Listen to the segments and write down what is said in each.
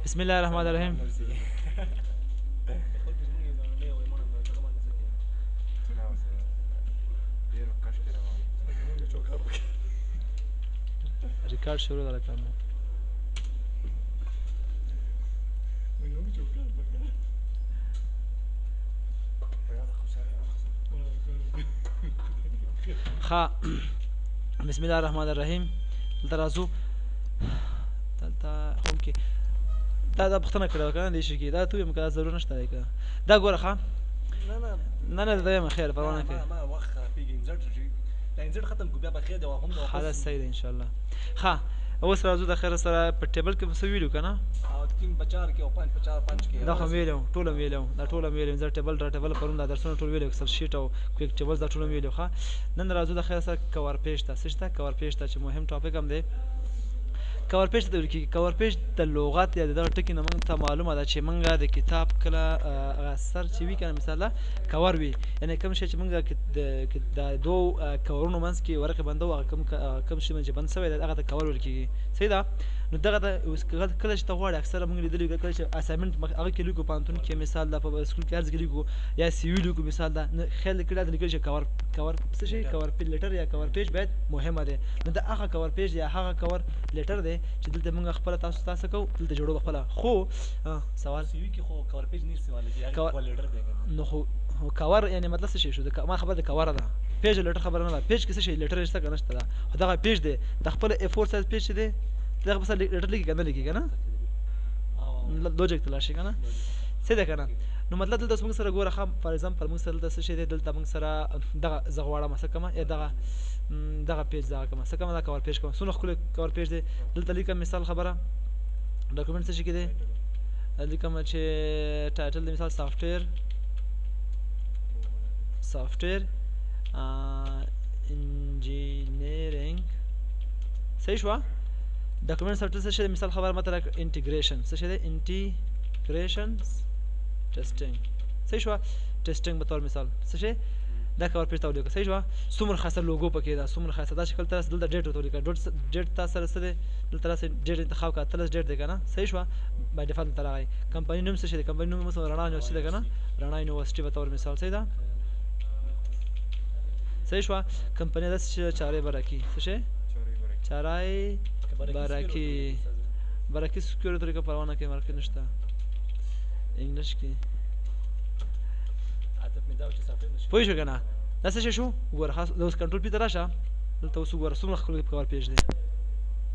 بسم الله الرحمن الرحیم. ریکارډ شروع ده لکه ښه. بسم الله الرحمن الرحیم. دلته راځو، دلته هوم کې دا پوښتنه کړې وه که نه دې شي کې دا ته ویم که دا ضرور نشته دی که دا ګوره ښه نه نه دا یم خیر پروا نه کوي خلاص صحیح دی انشاءالله. ښه اوس راځو د خیر سره په ټیبل کې څه ویلو که نه دا خو ویلي وم ټول هم ویلي وم دا ټول هم ویلي وم زه ټیبل را ټیبل پرون دا درسونه ټول ویلي اکسل شیټ او کویک ټیبلز دا ټول هم ویلي ښه. نن راځو د خیر سره کور پیج ته څه شته کور پیج ته چې مهم ټاپک هم دی. کور پیج ته ویل کېږي کور پیج د لغت یا د دغه ټکي نه موږ ته معلومه ده چې موږ د کتاب کله هغه سر چې وي که نه مثاله کور وي یعنې کوم شی چې موږ د دوو کورونو منځ کې ورقې بندو هغه کوم شی چې بند شوی دی هغه ته کور ویل کېږي. صحیح ده. نو دغه کله چې ته غواړې اکثره موږ لیدلي کله چې اسایمنټ هغه کې لیکو پوهنتون کې مثال ده په سکول کې هر ځای کې لیکو یا سی وي لیکو مثال ده نو خیال دې کړی دا لیکل چې کور څه شي کور لیټر یا کور پیج باید مهمه دی. نو دا هغه کور پیج یا هغه کور لیټر دی چې دلته موږ خپله تاسو کوو دلته جوړو خپله خو سوال سی وي کې خو کور پیج نه استعمال کېږي لیټر دی نو خو کور یعنی مطلب څه شی شو ما خبره د کوره ده پیج لیټر خبره نه ده. پیج کې څه شی لیټر شته که نشته ده خو دغه پیج دی د خپله A4 سایز پیج چې دی دغه بس لیټر لیکي که نه لیکي که نه لوجیک ته لاړ شي که نه څه دی که نه. نو مطلب دلته اوس موږ سره ګوره ښه فار ایگزامپل موږ سره دلته څه شی دی دلته موږ سره دغه زه غواړم څه کومه یا دغه پیج دغه کومه څه کومه دا کور پیج کومه څومره ښکلی کور پیج دی. دلته لیکم مثال خبره ډاکومنټ څه شي کې دی لیکم چې ټایټل دی مثال سافټویر انجینیرینګ صحیح شوه. ډاکومنټ سافټویر څه شی دی مثال خبره ماته راکړه انټیګریشن څه شی دی انټیګریشن ټیسټینګ صحیح شوه ټیسټینګ به طور مثال څه شی دا کور پیج ته ولیکه صحیح شوه. څومره ښایسته لوګو پکې ده څومره ښایسته دا شکل ته راسه دلته ډیټ ورته ولیکه ډیټ تا سره څه دی دلته راسه ډیټ انتخاب کړه 13 ډیټ دی که نه صحیح شوه بای ډیفالت دلته راغی. کمپنۍ نوم څه شی دی کمپنۍ نوم مثلا رڼا یونیورسټي دی که نه رڼا یونیورسټي به طور مثال صحیح ده صحیح شوه. کمپنۍ داسې چې چارې برکي څه شی چارای برکي سکیورټي طریقه پروا نه کوي مارکیټ نشته انګلیش کې پوه شو که نه دا څه شی شو ګوره خاص د اوس کنټرول پی ته راشه دلته اوس وګوره څومره ښکلی کور پیج دی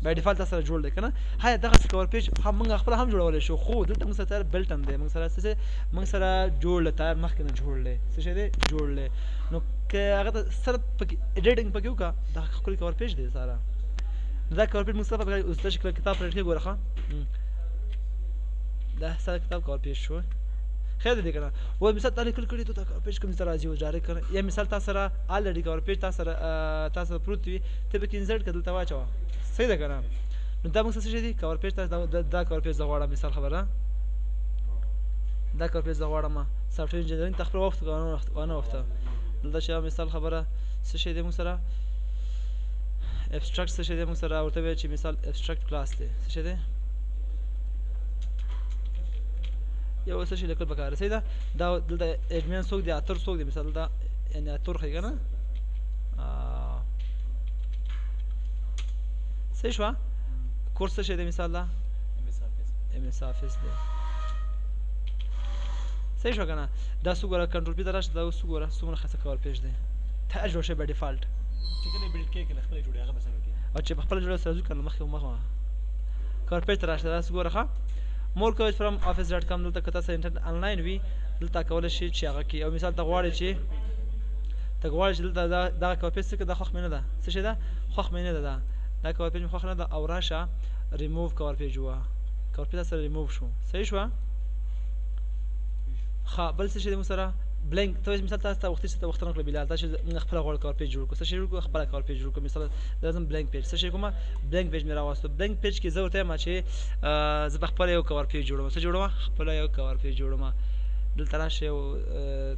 بای ډیفالت تا سره جوړ دی که نه. ها دغسې کور پیج موږ خپله هم جوړولی شو خو دلته موږ سره تیار بلټن دی موږ سره څه موږ سره جوړ دی تیار مخکې نه جوړ دی څه شی دی جوړ دی. نو که هغه ته سره پکې ایډیټینګ پکې وکړه دا ښکلی کور پیج دی ساره دا کور پیج موږ سره اوس دا شکل کتاب پرنټ کړي ګوره ښه دا سره کتاب کور پیج شو خیر دی که نه. و مثال تا لیکل کړي ته کور پیج کوم ځای ته راځي اوس ډایرکټ که نه یا مثال تا سره الریډي کور پیج تا سره پروت وي ته پکې انزرټ کړه دلته واچوه صحیح ده که نه. نو دا موږ څه شی دي کور پیج ته دا کور پیج زه غواړم مثال خبره دا کور پیج زه غواړم سافټویر انجینرینګ ته خپل وخت وانه وخته دلته چې مثال خبره څه شی دی موږ سره ابسټرکټ څه شی دی موږ سره ورته وایي چې مثال ابسټرکټ کلاس دی څه شی دی یو څه شی لیکل پکار دی صحیح ده. دا دلته ایډمین څوک دی اتر څوک دی مثال دا یعنې اتر ښیي که نه صحیح شوه. کورس څه شی دی مثال دا ام اس آفیس دی صحیح شوه که نه. دا څه ګوره کنټرول پی ته راشه دا اوس وګوره څومره ښایسته کور پیج دی تیار جوړ شوی بای ډیفالټ او چې په خپله جوړه سره ځو که نه مخکې مخه کور پیج ته راشه دا څه ګوره ښه مور کوچ فرام آفیس ډاټ کام دلته که تاسو انټرنټ آنلاین وي دلته کولی شئ چې هغه کې او مثال ته غواړئ چې دلته دغه کور پیج څه کړه دا خوښ مې نه ده څه شی ده خوښ مې نه ده دا کور پیج مې خوښ نه ده او راشه ریموو کور پیج ووهه کور پیج سره ریموو شو صحیح شوه. ښه بل څه شی دی موږ سره بلینک ته مثال تاسو ته وختي چې ته وختونه کړه بلال دا چې موږ خپله غواړو کور پیج جوړ کړو څه شی جوړ کړو خپله کور پیج جوړ کړو مثال لازم بلینک پیج څه شی کومه بلینک پیج مې راواستو بلینک پیج کې زه ورته یم چې زه به خپله یو کور پیج جوړوم څه جوړوم خپله یو کور پیج جوړوم دلته راشه یو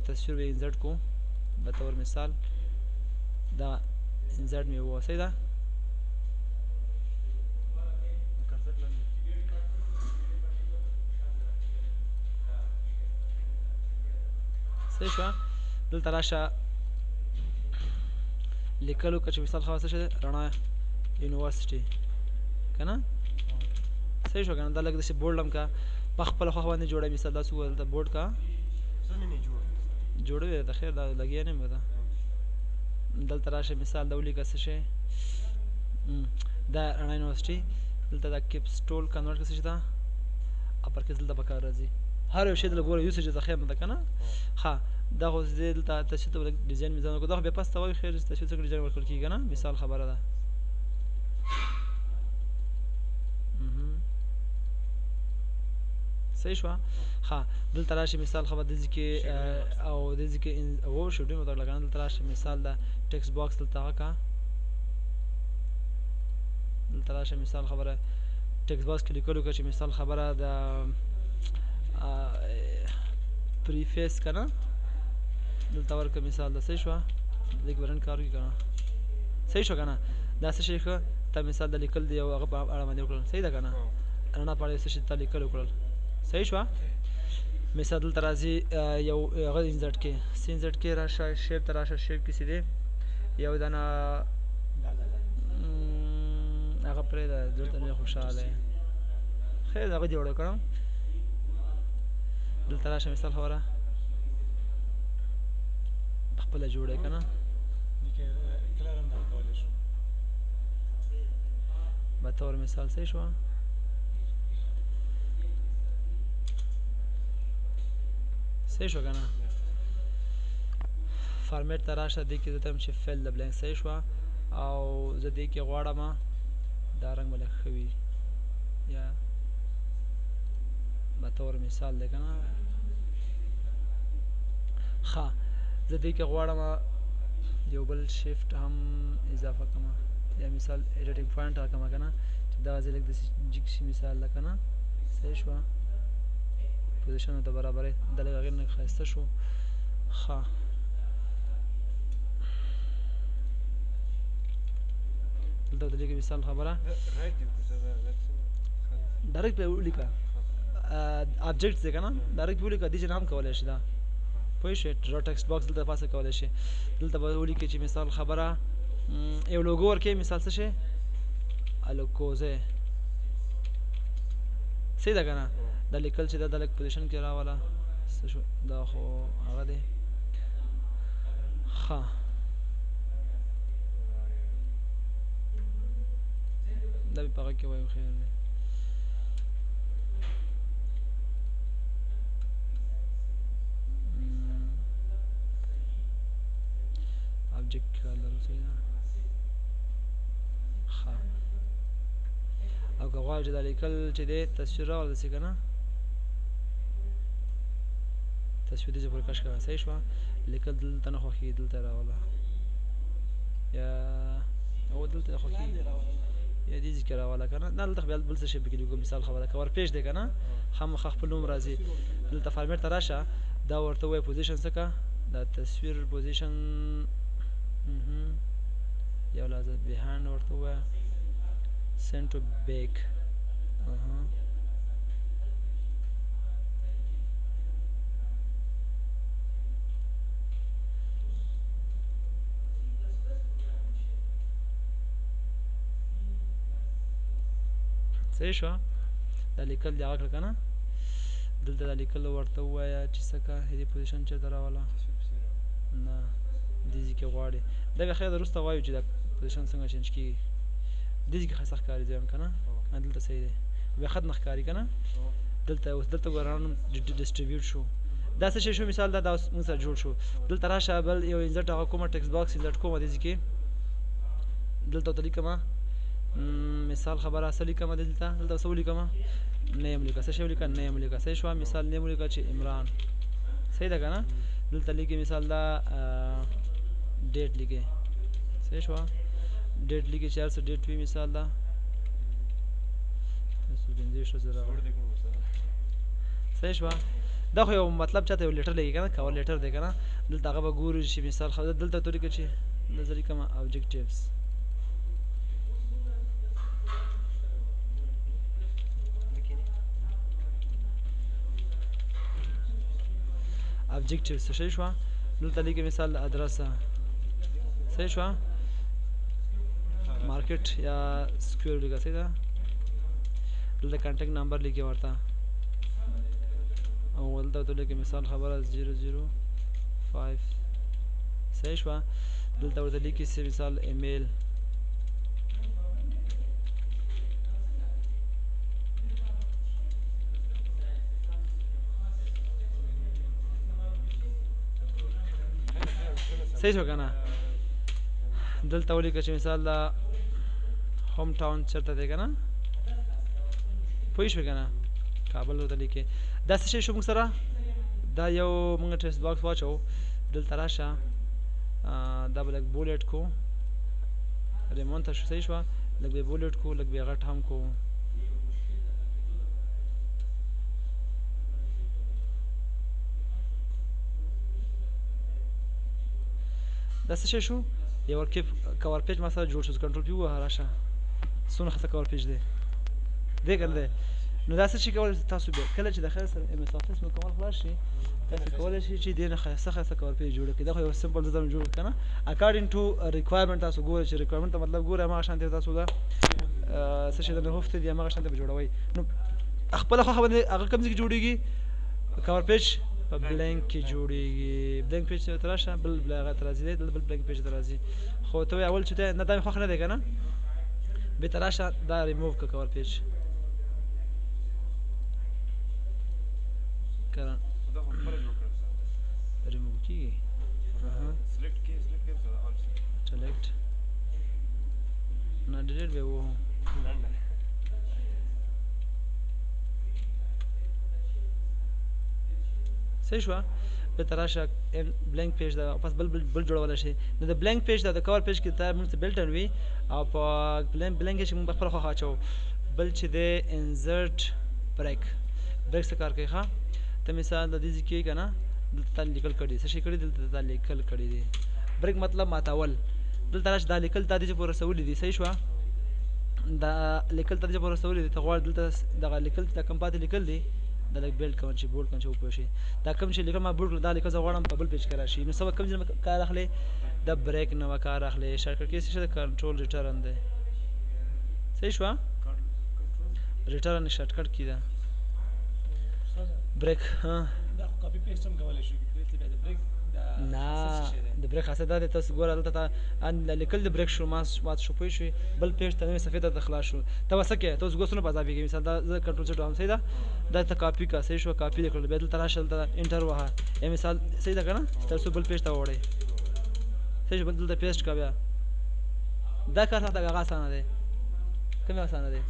تصویر به انزرټ کړو به طور مثال دا انزرټ مې ووه صحیح ده صحیح شوه دلته راشه لیکلو که چې مثال خوا څه شی دی رڼا یونیورسټي که نه صحیح شو که نه دا لږ داسې بورډ هم که په خپله خوښه باندې جوړوي مثال داسې وویل دلته بورډ که جوړوي د خیر دا لګیا نه یم ده دلته راشه مثال دا ولیکه څه شی دا رڼا یونیورسټي دلته دا کیپسټول کنورټ که څه شي ده اپر کیس دلته په کار راځي هر یو شی دلته ګوره یوسیج د خیر نه ده که نه ښه دا خو دلته تشریح ته ډیزاین میزان وکړو دا خو بیا پس ته وایي خیر تشریح څنګه ډیزاین ورکړل کېږي که نه مثال خبره ده صحیح شوه ښه دلته راشي مثال خبره دې ځای کې او دې ځای کې شوډینګ ورته لګانه دلته راشي مثال د ټکسټ باکس دلته هغه که دلته راشه مثال خبره ټکسټ باکس کې لیکلو که چې مثال خبره د پریفیس که نه دلته ورکړه مثال د صحیح شوه دې کې به رن کار وکړي که نه صحیح شوه که نه دا څه شی ښه ته مثال د لیکل دی او هغه په اړه باندې وکړل صحیح ده که نه رڼا په اړه یو څه شي ته لیکل وکړل صحیح شوه مثال دلته راځي یو هغه انزرټ کې سی انزرټ کې راشه شیپ ته راشه شیپ کې څه دی یو دانه هغه پرېږده دلته نه خوشحاله یم خیر هغه جوړه کړم دلته راشه مثال خبره خپله جوړه که نه بطور مثال صحیح شوه صحیح شو که نه فارمیټ ته راشه دې کې زه ته یم چې فیل د بلینک صحیح شوه او زه دې کې غواړم دا رنګ به لږ ښه وي یا بطور مثال دی که نه ښه زه دې کې غواړم یو بل شیفټ هم اضافه کړم یا مثال ایډیټینګ پوینټ راکړم که نه چې دغه ځای لږ داسې جګ شي مثال ده که نه صحیح شوه پوزیشن ورته برابرې دا لږ هغې نه ښایسته شو ښه دلته ورته لیکي مثال خبره ډایرکټ پرې ولیکه ابجیکټس دی که نه ډایرکټ پرې ولیکه دې چې هم کولی شي دا پوه شوې ډرا ټکسټ باکس دلته پاسه کولی شي دلته به ولیکې چې مثال خبره یو لوګو ورکوي مثال څه شی الوکوزی صحیح ده که نه دا لیکل چې دا د لږ پوزیشن کې راوله څه شو دا خو هغه دی ښه دا به په هغه کې وایو خیر دی object لرو صحیح ده ښه او که غواړې چې دا لیکل چې دی تصویر راوله داسې که نه تصویر دې ځای پورې کش کړه صحیح شوه لیکل دلته نه خوښېږي دلته راوله یا او دلته خوښېږي یا دې ځای کې راوله که نه نه دلته بیا بل څه شی پکې لیکو مثال خبره کور پیج دی که نه خامخا خپل نوم راځي دلته فارمیټ ته راشه دا ورته ووایه پوزیشن څه که دا تصویر پوزیشن یو لحظه بیهایند ورته ووایه send to back صحیح شوه دا لیکل دی هغه کړه که نه دلته دا لیکل ورته ووایه چې څه که هدې پوزیشن چېرته راوله نه دې ځای کې غواړې دا بیا خیر وروسته وایو چې دا پوزیشن څنګه چینج کېږي دې ځای کې ښایسته ښکاري ځای هم که نه دلته صحیح دی بیا خط نه ښکاري که نه دلته اوس دلته ګوره نوم ډسټریبیوټ شو دا څه شی شو مثال دا موږ سره جوړ شو دلته راشه بل یو انزرټ هغه کومه ټکسټ باکس انزرټ کومه دې ځای کې دلته ورته لیکمه مثال خبره څه لیکمه دلته دلته څه ولیکمه نیم لیکه څه شی ولیکه نیم لیکه صحیح شوه مثال نیم ولیکه چې عمران صحیح ده که نه دلته لیکي مثال دا ډیټ لیکي صحیح شوه ډیټ لیکي چې هر څه ډیټ وي مثال دا 15 صحیح شوه دا خو یو مطلب چاته یو لیټر لیکي که نه کور لیټر دی که نه دلته هغه به ګوري چې مثال دلته ورته ولیکه چې نظري کومه اوبجیکټیوز objective څه شی شوه دلته لیکي مثال ادرسه صحیح شوه مارکیټ یا سکویر لیکه صحیح ده دلته کانټیکټ نمبر لیکي ورته او دلته ورته لیکي مثال خبره 005 صحیح شوه دلته ورته لیکي مثال ایمیل صحیح شو که نه دلته ولیکه چې مثال دا هوم ټاون چېرته دی که نه پوه شوې که نه کابل ورته لیکې دا څه شی شو موږ سره دا یو موږ ټیکسټ باکس واچوو دلته راشه دا به لږ بولیټ کو ریمونته شو صحیح شوه لږ به بولیټ کو لږ به غټ هم کو دا څه شی شو یو کور پیج ما سره جوړ شو کنټرول پی ووهه راشه څومره ښه کور پیج دی دی که نه دی نو دا څه شي کولی تاسو بیا کله چې د خیر سره ایم اس افیس مکمل خلاص شي تاسو کولی شئ چې دې نه ښایسته کور پیج جوړ کړئ دا خو یو سمپل زه درم جوړ که نه اکارډینګ ټو ریکوایرمنټ تاسو ګورئ چې ریکوایرمنټ ته مطلب ګورئ هماغه شانتې تاسو دا څه شي درنه غوښتي دي هماغه شانتې به جوړوئ نو خپله خوښه باندې هغه کوم ځای کې جوړېږي کور پیج په بلینک کې جوړېږي بلینک پیج ته راشه بل هغه ته راځي دی بل بلینک پیج ته راځي خو ته وایې اول چې دی نه دا مې خوښ نه دی که نه بېرته راشه دا ریموو کړه کور پیج کرن ریموو کېږي سلیکټ نه ډیلیټ به یې ووهو صحیح شوه بېرته راشه بلینک پیج ده پس بل جوړولی شي نو د بلینک پیج ده د کور پیج کې دا موږ ته بلټن وي او په بلینک کې چې موږ خپله خوښه اچوو بل چې دی انزرټ بریک بریک څه کار کوي ښه ته مثال د دې ځای کې که نه دلته تا لیکل کړي څه شي کړي دلته تا لیکل کړي دي بریک مطلب ماتول دلته راشه دا لیکل تا دې ځای پورې رسولي دي صحیح شوه دا لیکل تا دې ځای پورې رسولي دي ته غواړې دلته دغه لیکل دا کوم پاتې لیکل دي دا لږ بیلډ کوم چې بولډ کوم چې وپوه شي دا کوم چې لیکل ما بولډ کړل دا لیکل زه غواړم په بل پیج کې راشي نو څه به کوم ځای نه کار اخلې د بریک نه به کار اخلې شارټکټ کې څه شی د کنټرول ریټرن دی صحیح شوه ریټرن شارټکټ کې ده بریک دا خو کاپي پیسټ هم کولی شو د بریک نه د بریک خاصه دا دی تاسو ګوره دلته ته لیکل د بریک شو مات شو پوه شوې بل پیج ته نوې صفحې ته خلاص شو ته به څه کوې ته اوس ګوسونه په اضافه کړې مثال دا زه کنټرول سیټ وهم صحیح ده دا ته کاپي کا صحیح شوه کاپي دې کړل بیا دلته راشه دلته انټر وهه یا مثال صحیح ده که نه تر څو بل پیج ته ووړئ صحیح شو بل دلته پیسټ کا بیا دا کار راته هغه اسانه دی کوم اسانه دی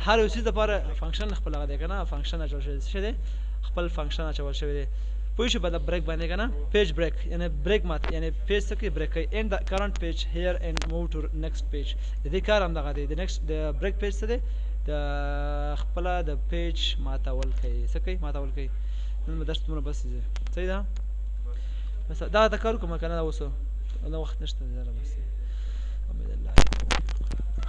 هر یو څیز دپاره فنکشن خپل هغه دی که نه فنکشن اچول شوی څه دی خپل فنکشن اچول شوی دی پوه شو په د بریک باندې که نه پیج بریک یعنې بریک مات یعنې پیج څه کوي بریک کوي اینډ د کرنټ پیج هیر اینډ موو ټو نیکسټ پیج د دې کار هم دغه دی د نیکسټ د بریک پیج څه دی د خپله د پیج ماتول کوي څه کوي ماتول کوي نن مې درس دومره بس دی صحیح ده دا کار وکړم که نه دا اوس نه وخت نشته دی بس